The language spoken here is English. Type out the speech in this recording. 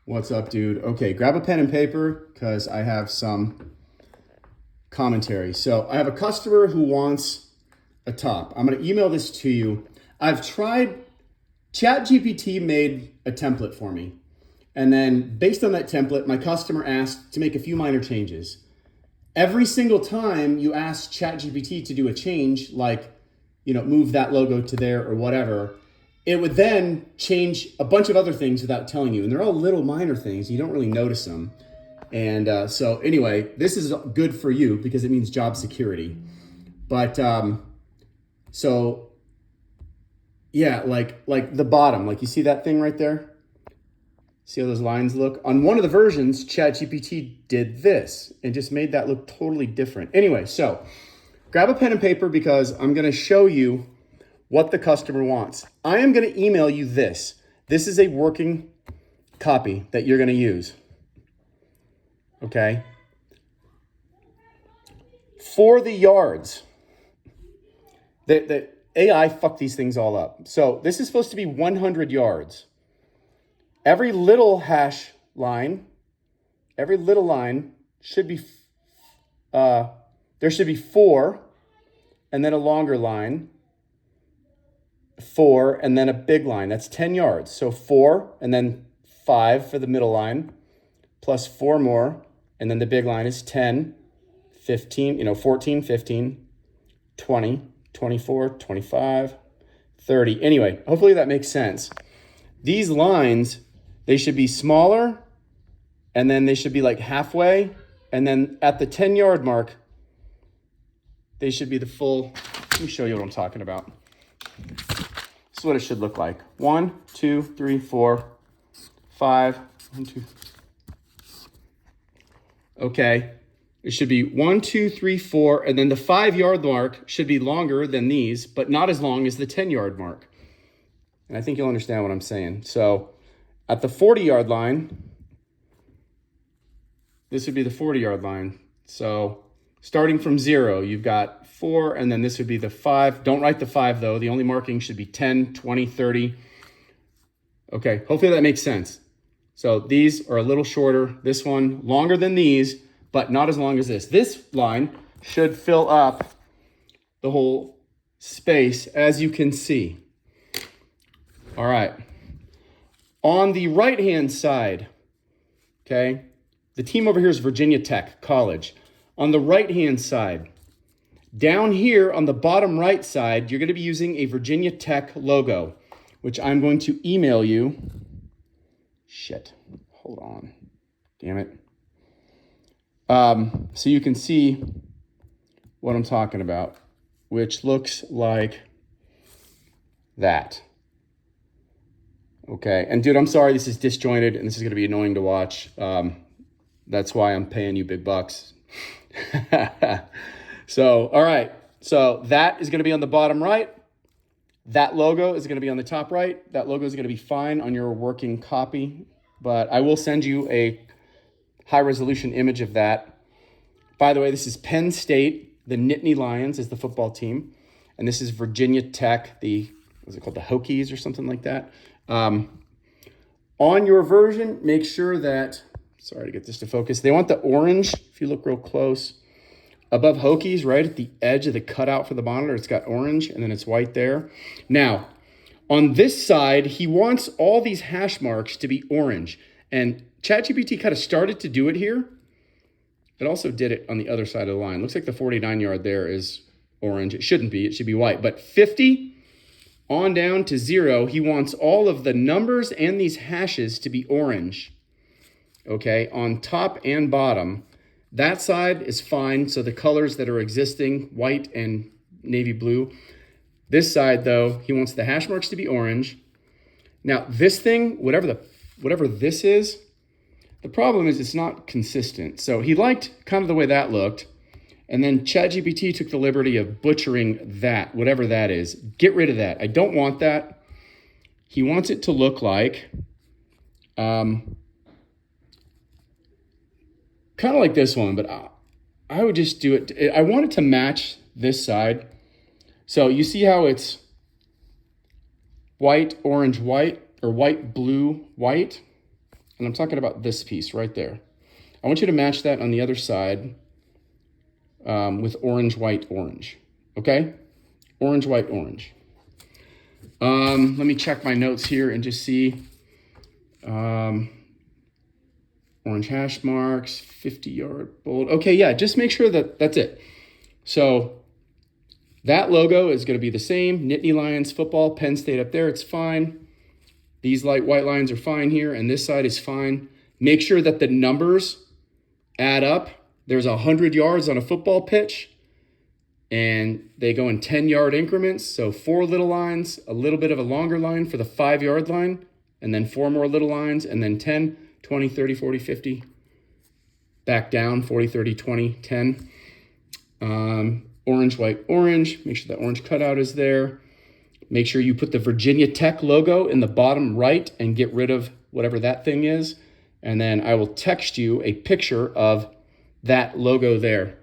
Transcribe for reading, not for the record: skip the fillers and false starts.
What's up, dude? Okay, grab a pen and paper because I have some commentary. So I have a customer who wants a top. I'm going to email this to you. I've tried, ChatGPT made a template for me. And then based on that template, my customer asked to make a few minor changes. Every single time you ask ChatGPT to do a change, like, move that logo to there or whatever, it would then change a bunch of other things without telling you. And they're all little minor things. You don't really notice them. And so anyway, this is good for you because it means job security. But so yeah, like the bottom, like you see that thing right there? See how those lines look? On one of the versions, ChatGPT did this and just made that look totally different. Anyway, so grab a pen and paper because I'm going to show you what the customer wants. I am going to email you this. This is a working copy that you're going to use. Okay? For the yards, the AI fucked these things all up. So this is supposed to be 100 yards. Every little hash line, every little line should be, there should be 4 and then a longer line. 4 and then a big line. That's 10 yards. So 4 and then 5 for the middle line, plus 4 more, and then the big line is 10, 15, 14, 15, 20, 24, 25, 30. Anyway, hopefully that makes sense. These lines, they should be smaller, and then they should be like halfway, and then at the 10-yard mark, they should be the full. Let me show you what I'm talking about. This is what it should look like. 1, 2, 3, 4, 5. 1, 2. Okay. It should be 1, 2, 3, 4. And then the 5-yard mark should be longer than these, but not as long as the 10-yard mark. And I think you'll understand what I'm saying. So at the 40-yard line, this would be the 40-yard line. So starting from 0, you've got 4, and then this would be the 5. Don't write the 5, though. The only marking should be 10, 20, 30. Okay, hopefully that makes sense. So these are a little shorter. This one longer than these, but not as long as this. This line should fill up the whole space, as you can see. All right. On the right-hand side, okay, the team over here is Virginia Tech College. On the right-hand side, down here on the bottom right side, you're going to be using a Virginia Tech logo, which I'm going to email you. Shit. Hold on. Damn it. So you can see what I'm talking about, which looks like that. Okay. And dude, I'm sorry this is disjointed and this is going to be annoying to watch. That's why I'm paying you big bucks. So, all right. So that is going to be on the bottom right. That logo is going to be on the top right. That logo is going to be fine on your working copy, but I will send you a high resolution image of that. By the way, this is Penn State. The Nittany Lions is the football team. And this is Virginia Tech, what's it called? The Hokies or something like that. On your version, make sure that, sorry to get this to focus. They want the orange, if you look real close. Above Hokies, right at the edge of the cutout for the monitor, it's got orange and then it's white there. Now, on this side, he wants all these hash marks to be orange. And ChatGPT kind of started to do it here. It also did it on the other side of the line. Looks like the 49-yard there is orange. It shouldn't be. It should be white. But 50 on down to 0, he wants all of the numbers and these hashes to be orange. Okay, on top and bottom. That side is fine. So the colors that are existing, white and navy blue. This side, though, he wants the hash marks to be orange. Now, this thing, whatever this is, the problem is it's not consistent. So he liked kind of the way that looked. And then ChatGPT took the liberty of butchering that, whatever that is. Get rid of that. I don't want that. He wants it to look like kind of like this one, but I would just do it. I want it to match this side. So you see how it's white, orange, white, or white, blue, white? and I'm talking about this piece right there. I want you to match that on the other side with orange, white, orange. Okay? Orange, white, orange. Let me check my notes here and just see. Orange hash marks, 50-yard bold. Okay, yeah, just make sure that that's it. So that logo is going to be the same. Nittany Lions football, Penn State up there, it's fine. These light white lines are fine here, and this side is fine. Make sure that the numbers add up. There's 100 yards on a football pitch, and they go in 10-yard increments. So 4 little lines, a little bit of a longer line for the 5-yard line, and then 4 more little lines, and then 10, 20, 30, 40, 50. Back down, 40, 30, 20, 10. Orange, white, orange. Make sure that orange cutout is there. Make sure you put the Virginia Tech logo in the bottom right and get rid of whatever that thing is. And then I will text you a picture of that logo there.